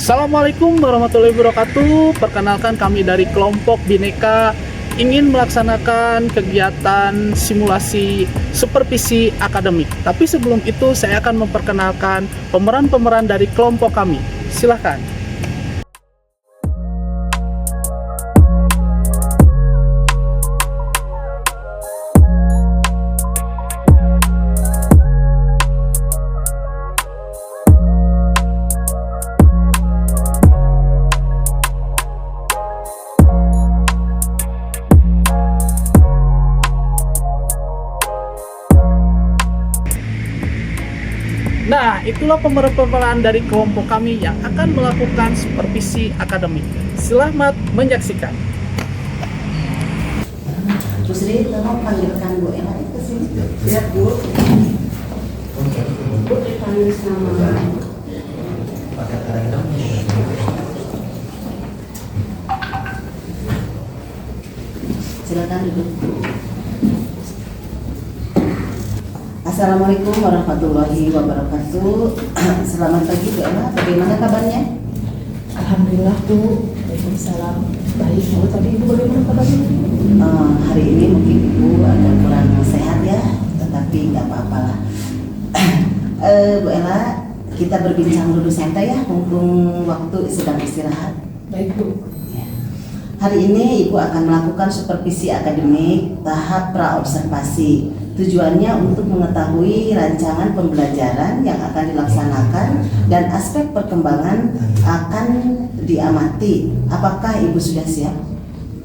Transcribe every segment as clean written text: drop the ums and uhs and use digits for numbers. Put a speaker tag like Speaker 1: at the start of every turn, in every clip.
Speaker 1: Assalamualaikum warahmatullahi wabarakatuh. Perkenalkan, kami dari kelompok Bhinneka ingin melaksanakan kegiatan simulasi supervisi akademik. Tapi sebelum itu saya akan memperkenalkan pemeran-pemeran dari kelompok kami. Silahkan. Nah, itulah pemeran-pemeran dari kelompok kami yang akan melakukan supervisi akademik. Selamat menyaksikan.
Speaker 2: Bu Sri, tolong panggilkan Bu Ella ke sini. Lihat Bu. Bu dipanggil sama. Silakan duduk. Assalamualaikum warahmatullahi wabarakatuh. Selamat pagi Bu Ella, bagaimana kabarnya?
Speaker 3: Alhamdulillah Bu, waalaikumsalam. Baik Bu, tapi Ibu bagaimana kabarnya?
Speaker 2: Hari ini mungkin Ibu agak kurang sehat ya, tetapi nggak apa-apa lah. Bu Ella, kita berbincang dulu santai ya, mumpung waktu sedang istirahat.
Speaker 3: Baik Bu.
Speaker 2: Ya. Hari ini Ibu akan melakukan supervisi akademik tahap praobservasi. Tujuannya untuk mengetahui rancangan pembelajaran yang akan dilaksanakan dan aspek perkembangan akan diamati. Apakah Ibu sudah siap?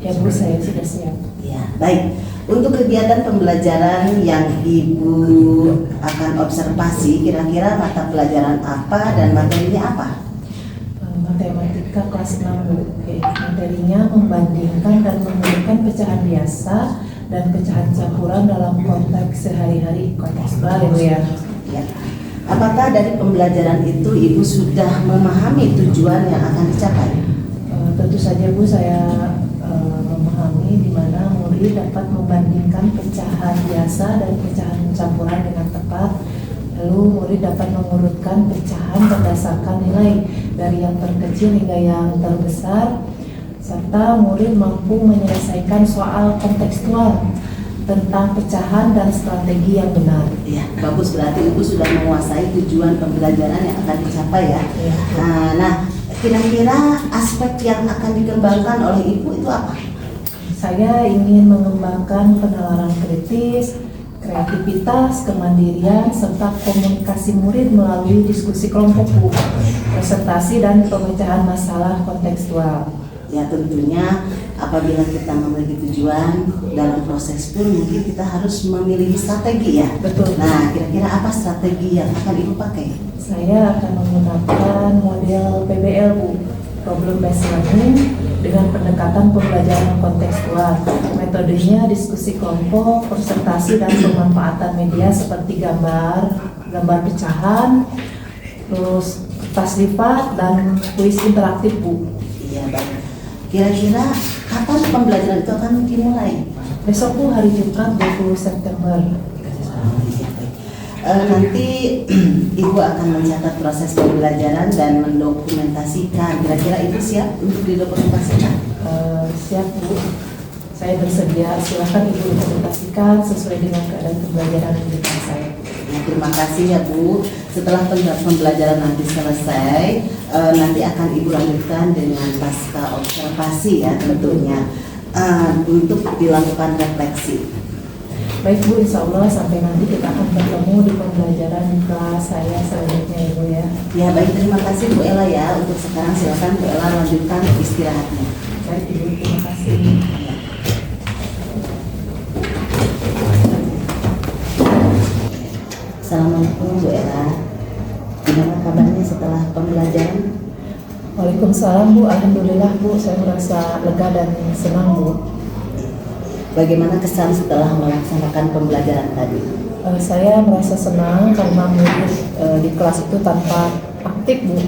Speaker 3: Ya Bu, saya sudah siap.
Speaker 2: Ya, baik. Untuk kegiatan pembelajaran yang Ibu akan observasi, kira-kira mata pelajaran apa dan materinya apa?
Speaker 3: Matematika kelas 6 Bu. Oke. Materinya membandingkan dan mengumpulkan pecahan biasa dan pecahan campuran dalam konteks sehari-hari, kontekstual ya Bu ya.
Speaker 2: Ya. Apakah dari pembelajaran itu Ibu sudah memahami tujuan yang akan dicapai?
Speaker 3: Tentu saja Bu, saya memahami di mana murid dapat membandingkan pecahan biasa dan pecahan campuran dengan tepat. Lalu murid dapat mengurutkan pecahan berdasarkan nilai dari yang terkecil hingga yang terbesar, serta murid mampu menyelesaikan soal kontekstual tentang pecahan dan strategi yang benar.
Speaker 2: Ya, bagus, berarti Ibu sudah menguasai tujuan pembelajaran yang akan dicapai ya.
Speaker 3: Ya.
Speaker 2: Nah, kira-kira aspek yang akan dikembangkan oleh Ibu itu apa?
Speaker 3: Saya ingin mengembangkan penalaran kritis, kreativitas, kemandirian, serta komunikasi murid melalui diskusi kelompok Bu, presentasi dan pemecahan masalah kontekstual.
Speaker 2: Ya, tentunya apabila kita memiliki tujuan dalam proses pun mungkin kita harus memiliki strategi ya.
Speaker 3: Betul.
Speaker 2: Nah, kira-kira apa strategi yang akan Ibu pakai?
Speaker 3: Saya akan menggunakan model PBL Bu, Problem Based Learning, dengan pendekatan pembelajaran kontekstual. Metodenya diskusi kelompok, presentasi dan pemanfaatan media seperti gambar pecahan, terus kertas lipat dan kuis interaktif Bu.
Speaker 2: Iya, baik. Kira-kira kapan pembelajaran itu akan dimulai?
Speaker 3: Besok Bu, hari Jumat 20 September.
Speaker 2: Nanti Ibu akan mencatat proses pembelajaran dan mendokumentasikan. Kira-kira Ibu siap untuk didokumentasikan?
Speaker 3: Siap Bu, saya bersedia. Silakan Ibu dokumentasikan sesuai dengan keadaan pembelajaran yang diberikan saya.
Speaker 2: Nah, terima kasih ya Bu. Setelah pembelajaran nanti selesai, nanti akan Ibu lanjutkan dengan pasca observasi ya tentunya, untuk dilakukan refleksi.
Speaker 3: Baik Bu, insya Allah sampai nanti kita akan bertemu di pembelajaran kelas saya selanjutnya ya Bu ya.
Speaker 2: Ya baik, terima kasih Bu Ella ya. Untuk sekarang silakan Bu Ella lanjutkan istirahatnya.
Speaker 3: Baik Ibu, terima kasih.
Speaker 2: Assalamualaikum Bu Ella. Gimana kabarnya setelah pembelajaran?
Speaker 3: Waalaikumsalam Bu, alhamdulillah Bu, saya merasa lega dan senang Bu.
Speaker 2: Bagaimana kesan setelah melaksanakan pembelajaran tadi?
Speaker 3: Saya merasa senang karena murid di kelas itu tanpa aktif Bu,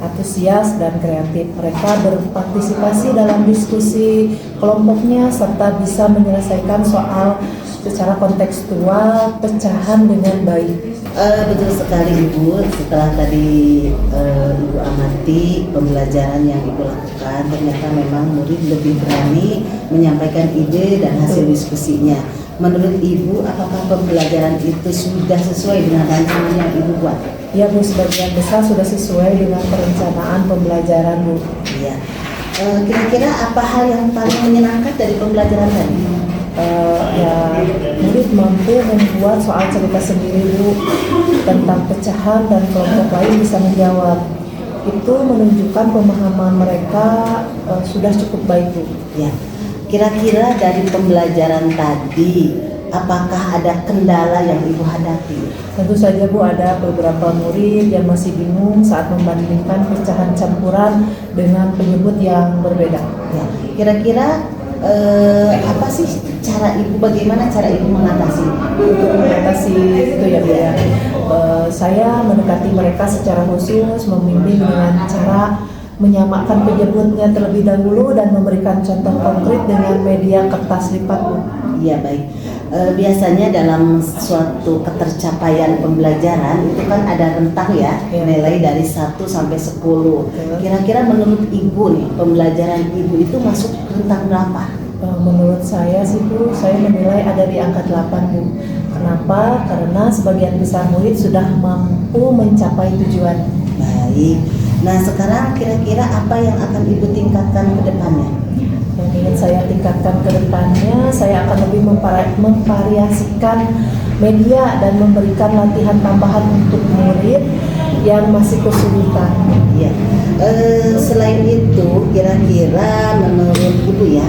Speaker 3: antusias dan kreatif. Mereka berpartisipasi dalam diskusi kelompoknya serta bisa menyelesaikan soal secara kontekstual pecahan dengan baik.
Speaker 2: Betul sekali Ibu. Setelah tadi Ibu amati pembelajaran yang Ibu lakukan, ternyata memang murid lebih berani menyampaikan ide dan hasil diskusinya. Menurut Ibu, apakah pembelajaran itu sudah sesuai dengan rancangan yang Ibu buat?
Speaker 3: Ya Bu, sebagian besar sudah sesuai dengan perencanaan pembelajaran Bu.
Speaker 2: Iya. Kira-kira apa hal yang paling menyenangkan dari pembelajaran tadi?
Speaker 3: Ya murid mampu membuat soal cerita sendiri Bu tentang pecahan dan kelompok lain bisa menjawab. Itu menunjukkan pemahaman mereka sudah cukup baik Bu.
Speaker 2: Ya. Kira-kira dari pembelajaran tadi, apakah ada kendala yang Ibu hadapi?
Speaker 3: Tentu saja Bu, ada beberapa murid yang masih bingung saat membandingkan pecahan campuran dengan penyebut yang berbeda.
Speaker 2: Ya. Kira-kira apa sih bagaimana cara Ibu mengatasi?
Speaker 3: Untuk mengatasi itu ya Bu ya, saya mendekati mereka secara khusus, membimbing dengan cara menyamakan penyebutnya terlebih dahulu dan memberikan contoh konkret dengan media kertas lipat Bu.
Speaker 2: Iya baik. Biasanya dalam suatu ketercapaian pembelajaran itu kan ada rentang ya, nilai dari 1 sampai 10. Kira-kira menurut Ibu nih, pembelajaran Ibu itu masuk rentang berapa?
Speaker 3: Menurut saya sih Bu, saya menilai ada di angka 8 Bu. Kenapa? Karena sebagian besar murid sudah mampu mencapai tujuan.
Speaker 2: Baik. Nah sekarang kira-kira apa yang akan Ibu tingkatkan ke depannya?
Speaker 3: Yang ingin saya tingkatkan ke depannya, saya akan lebih memvariasikan media dan memberikan latihan tambahan untuk murid yang masih kesulitan.
Speaker 2: Ya. Selain itu, kira-kira menurut Ibu ya,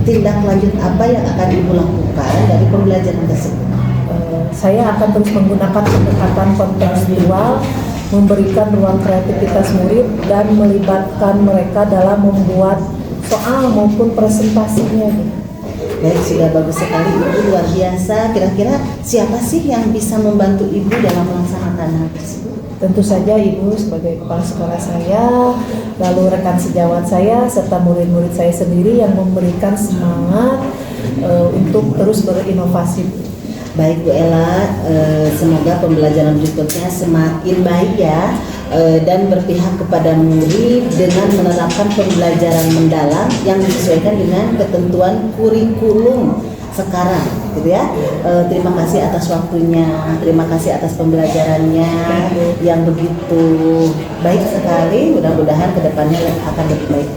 Speaker 2: tindak lanjut apa yang akan Ibu lakukan dari pembelajaran tersebut?
Speaker 3: Saya akan terus menggunakan pendekatan kontekstual, memberikan ruang kreativitas murid dan melibatkan mereka dalam membuat soal maupun presentasinya.
Speaker 2: Baik, sudah bagus sekali Ibu, luar biasa. Kira-kira siapa sih yang bisa membantu Ibu dalam melaksanakan hal tersebut?
Speaker 3: Tentu saja Ibu sebagai kepala sekolah saya, lalu rekan sejawat saya, serta murid-murid saya sendiri yang memberikan semangat untuk terus berinovasi.
Speaker 2: Baik Bu Ella, semoga pembelajaran berikutnya semakin baik ya, dan berpihak kepada murid dengan menerapkan pembelajaran mendalam yang disesuaikan dengan ketentuan kurikulum sekarang, gitu ya. Terima kasih atas waktunya, terima kasih atas pembelajarannya yang begitu baik sekali. Mudah-mudahan kedepannya akan lebih baik.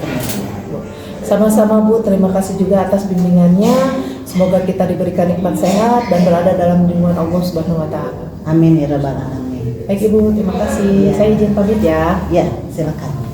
Speaker 3: Sama-sama Bu, terima kasih juga atas bimbingannya. Semoga kita diberikan nikmat sehat dan berada dalam lindungan Allah Subhanahu wa taala.
Speaker 2: Amin ya rabbal alamin.
Speaker 3: Baik Ibu, terima kasih.
Speaker 2: Ya.
Speaker 3: Saya izin pamit ya.
Speaker 2: Ya, silakan.